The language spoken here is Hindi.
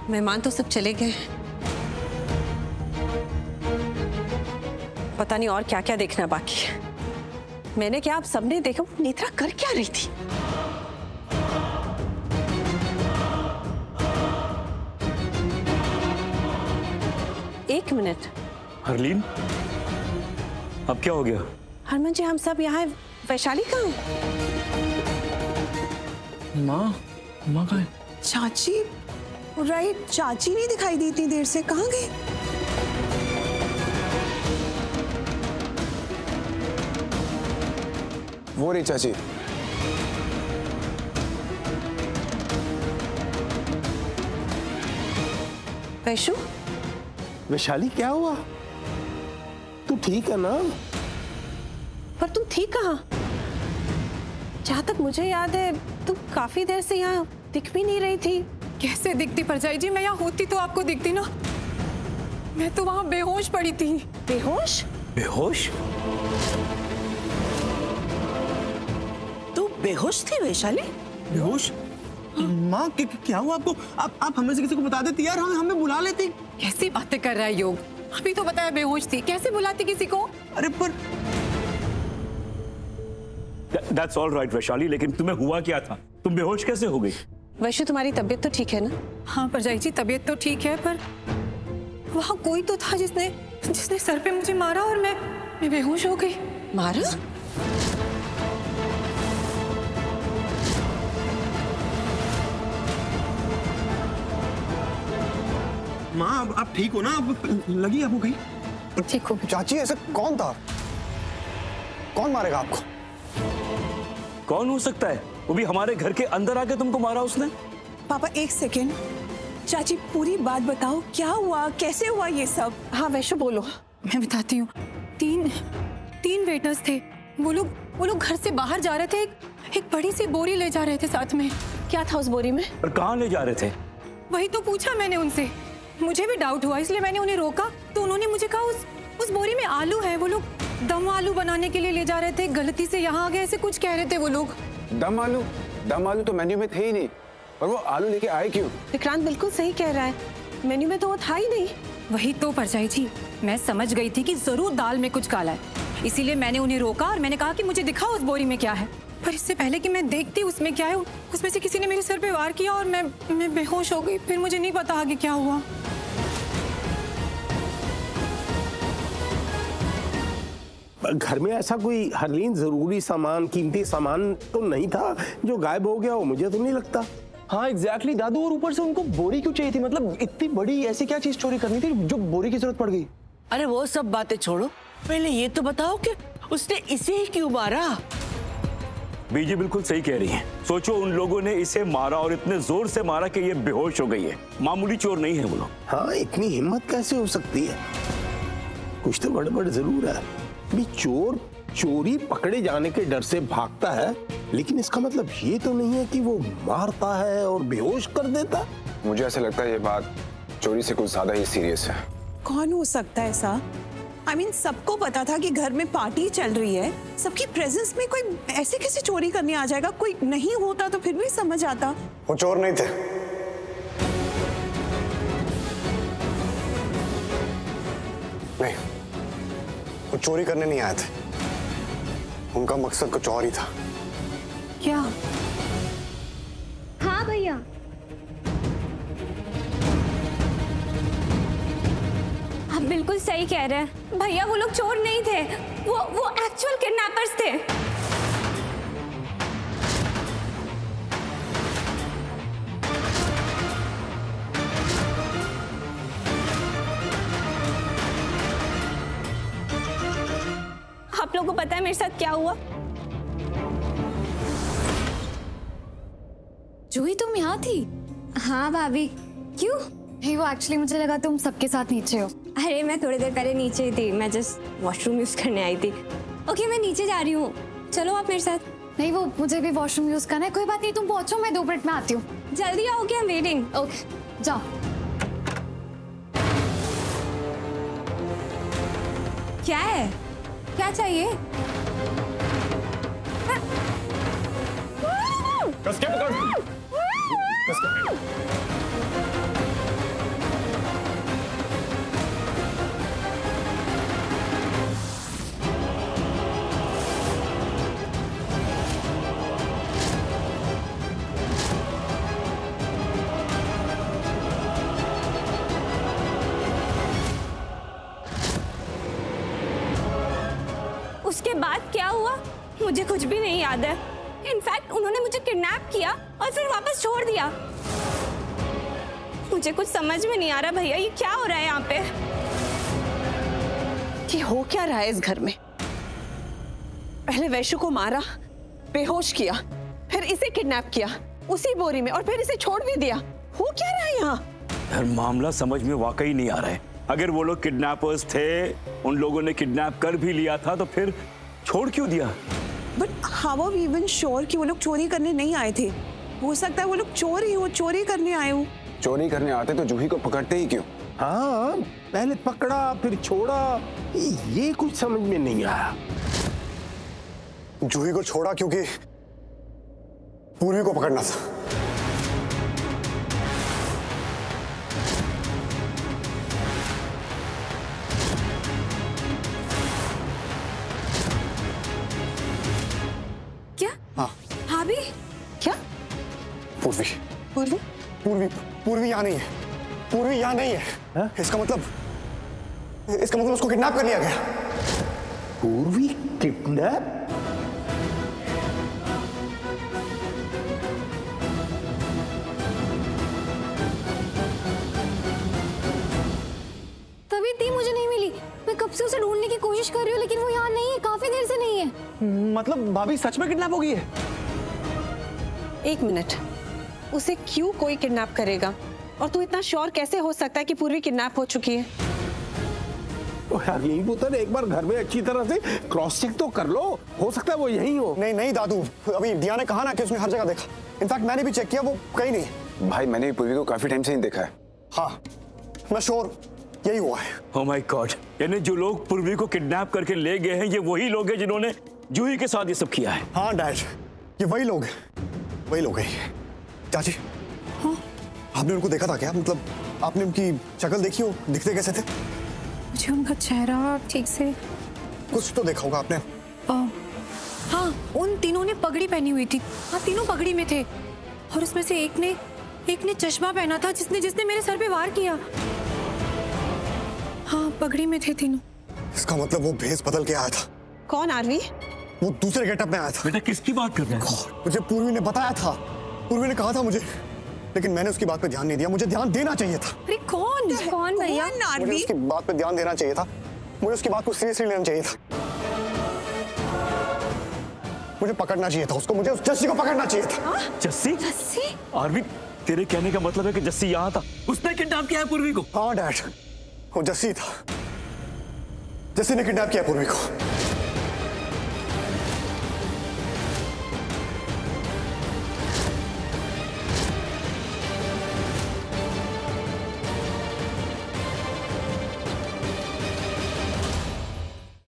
मेहमान तो सब चले गए, पता नहीं और क्या क्या देखना बाकी है। मैंने क्या आप सबने देखा, नेत्रा कर क्या रही थी? एक मिनट। हरलीन, अब क्या हो गया? हरमन जी, हम सब यहाँ हैं, वैशाली कहाँ है? माँ कहाँ है? चाची, राइट, चाची नहीं दिखाई दी इतनी देर से, कहाँ गई? वो रही चाची। वैशु, वैशाली क्या हुआ? तू ठीक है ना? पर तुम थी कहाँ? जहाँ तक मुझे याद है तुम काफी देर से यहाँ दिख भी नहीं रही थी। कैसे दिखती परछाई जी? मैं यहाँ होती तो आपको दिखती ना। मैं तो वहाँ बेहोश पड़ी थी। बेहोश? बेहोश? तू बेहोश थी वैशाली? बेहोश? माँ क्या हुआ आपको? आप हमें से किसी को बता देती यार, हमें बुला लेती। कैसी बातें कर रहा है योग? अभी तो बताया बेहोश थी, कैसे बुलाती किसी को? अरे पर That's all right वैशाली, लेकिन तुम्हें हुआ क्या था? तुम बेहोश कैसे हो गई? वैशु, तुम्हारी तबीयत तो ठीक है ना? हाँ परछाई जी, तबीयत तो ठीक है, पर वहाँ कोई तो था जिसने सर पे मुझे मारा और मैं बेहोश हो गई। मारा? माँ, आप ठीक हो ना? अब लगी आपको कहीं? ठीक हो? चाची, ऐसा कौन था? कौन मारेगा आपको? कौन हो सकता है? वो भी हमारे घर के अंदर आके तुमको मारा उसने? पापा एक सेकेंड, चाची पूरी बात बताओ, क्या हुआ, कैसे हुआ ये सब? हाँ वैशु बोलो। मैं बताती हूँ। तीन वेटर्स थे। वो लोग घर से बाहर जा रहे थे, एक बड़ी सी बोरी ले जा रहे थे साथ में। क्या था उस बोरी में? और कहाँ ले जा रहे थे? वही तो पूछा मैंने उनसे। मुझे भी डाउट हुआ, इसलिए मैंने उन्हें रोका तो उन्होंने मुझे कहा उस बोरी में आलू है। वो लोग दम आलू बनाने के लिए ले जा रहे थे, गलती से यहाँ आ गए, ऐसे कुछ कह रहे थे वो लोग। दम आलू तो मेन्यू में थे ही नहीं, और वो आलू लेके आए क्यों? विक्रांत बिल्कुल सही कह रहा है, मेन्यू में तो वो था ही नहीं। वही तो परछाई जी, मैं समझ गई थी कि जरूर दाल में कुछ काला है, इसीलिए मैंने उन्हें रोका और मैंने कहा कि मुझे दिखाओ उस बोरी में क्या है। पर इससे पहले कि मैं देखती उसमें क्या है, उसमें से किसी ने मेरे सर पे वार किया और मैं बेहोश हो गई। फिर मुझे नहीं पता आगे क्या हुआ। घर में ऐसा कोई हरलीन जरूरी सामान, कीमती सामान तो नहीं था जो गायब हो गया हो? मुझे तो नहीं लगता। हाँ एग्जैक्टली दादू, और ऊपर से उनको बोरी क्यों चाहिए थी? मतलब इतनी बड़ी ऐसी क्या चीज चोरी करनी थी जो बोरी की जरूरत पड़ गई? अरे वो सब बातें छोड़ो, पहले ये तो बताओ कि उसने इसे ही क्यों मारा? बीजी बिल्कुल सही कह रही है। सोचो, उन लोगों ने इसे मारा और इतने जोर से मारा कि ये बेहोश हो गई है। मामूली चोर नहीं है वो लोग। हाँ, इतनी हिम्मत कैसे हो सकती है? कुछ तो गड़बड़ जरूर है। भी चोर चोरी पकड़े जाने के डर से भागता है, लेकिन इसका मतलब ये तो नहीं है कि वो मारता है और बेहोश कर देता। मुझे ऐसा लगता है ये बात चोरी से कुछ ज्यादा ही सीरियस है। कौन हो सकता है ऐसा? I mean, सबको पता था कि घर में पार्टी चल रही है, सबकी प्रेजेंस में कोई ऐसे कैसे चोरी करने आ जाएगा? कोई नहीं होता तो फिर भी समझ आता। वो चोर नहीं थे। नहीं, वो चोरी करने नहीं आए थे, उनका मकसद कुछ और ही था। क्या? हाँ भैया, आप बिल्कुल सही कह रहे हैं भैया, वो लोग चोर नहीं थे, वो एक्चुअल किडनैपर्स थे। आप लोगों को पता है मेरे साथ क्या हुआ? जूही, तुम यहाँ थी? हाँ भाभी। क्यों? नहीं, वो एक्चुअली मुझे लगा तुम सबके साथ नीचे हो। अरे मैं थोड़ी देर पहले नीचे ही थी, मैं जस्ट वॉशरूम यूज करने आई थी। ओके, मैं नीचे जा रही हूँ, चलो आप मेरे साथ। नहीं, वो मुझे भी वॉशरूम यूज करना है। कोई बात नहीं, तुम पहुंचो, मैं 2 मिनट में आती हूँ। जल्दी आओ, क्या वेटिंग। ओके, जाओ। क्या है? क्या चाहिए? कस के पकड़। कस के। उसके बाद क्या हुआ मुझे कुछ भी नहीं याद है। इनफैक्ट उन्होंने मुझे किडनैप किया और फिर वापस छोड़ दिया। मुझे कुछ समझ में नहीं आ रहा भैया, ये क्या हो रहा है यहाँ पे? कि हो क्या रहा है इस घर में? पहले वैशु को मारा, बेहोश किया, फिर इसे किडनैप किया उसी बोरी में, और फिर इसे छोड़ भी दिया। हो क्या रहा है यहाँ? यार मामला समझ में वाकई नहीं आ रहा है। अगर वो लोग किडनैपर्स थे, उन लोगों ने किडनैप कर भी लिया था, तो फिर छोड़ क्यों दिया? But how are we even sure कि वो लोग चोरी करने नहीं आए थे? हो सकता है वो लोग चोर ही हो, चोरी करने आए हो। चोरी करने आते तो जूही को पकड़ते ही क्यों? हाँ, पहले पकड़ा फिर छोड़ा, ये कुछ समझ में नहीं आया। जूही को छोड़ा क्योंकि पूर्वी को पकड़ना था। क्या? हाँ। भाभी? क्या? पूर्वी पूर्वी? पूर्वी पूर्वी यहाँ नहीं है। पूर्वी यहाँ नहीं है, हा? इसका मतलब उसको किडनैप कर लिया गया। पूर्वी किडनैप? तभी दी मुझे नहीं मिली। मैं कब से उसे ढूंढने की कोशिश कर रही हूँ, लेकिन वो यहाँ नहीं है, काफी देर से नहीं है। मतलब भाभी सच में किडनैप हो गई है? एक मिनट, उसे क्यों कोई किडनैप करेगा? और तू इतना श्योर कैसे हो सकता है कि पूर्वी किडनैप हो चुकी है? ओ यार यही पुत्र, एक बार घर में अच्छी तरह से क्रॉस चेक तो कर लो, हो सकता है वो यही हो। नहीं नहीं दादू, अभी दिया ने कहा ना कि उसने हर जगह देखा। इनफैक्ट मैंने भी चेक किया, वो कहीं नहीं। भाई मैंने भी पूर्वी को काफी टाइम से नहीं देखा है। हाँ, मैं श्योर यही हुआ है। ओह माय गॉड, यानी जो लोग पूर्वी को किडनैप करके ले गए हैं, ये वही लोग हैं जिन्होंने जूही के साथ ये सब किया है। हाँ डैड, ये वही लोग हैं, वही लोग हैं। चाची, हाँ? आपने उनको देखा था क्या? मतलब आपने उनकी शक्ल देखी हो, दिखते कैसे थे? मुझे उनका चेहरा ठीक से कुछ तो देखा होगा आपने। हाँ, उन तीनों ने पगड़ी पहनी हुई थी। हाँ, तीनों पगड़ी में थे, और उसमें से एक ने चश्मा पहना था, जिसने मेरे सर पे वार किया। हाँ, पगड़ी में थे तीनों। इसका मतलब वो भेस बदल के आया था। कौन आरवी? वो दूसरे गेटअप में आया था। बेटा किसकी बात कर रहे हैं? मुझे पूर्वी ने बताया था, पूर्वी ने कहा था मुझे, लेकिन मैंने उसकी बात पे ध्यान नहीं दिया। मुझे ध्यान देना चाहिए था। अरे कौन भैया? मुझे उसकी बात पे ध्यान देना चाहिए था। मुझे उसकी बात को सीरियसली लेना चाहिए था। मुझे पकड़ना चाहिए था उसको, मुझे उस जस्सी को पकड़ना चाहिए था। जस्सी? आरवी, तेरे कहने का मतलब है कि जस्सी यहाँ था, उसने किडनैप किया है पूर्वी को? हाँ डैड, वो जस्सी था, जस्सी ने किडनैप किया पूर्वी को।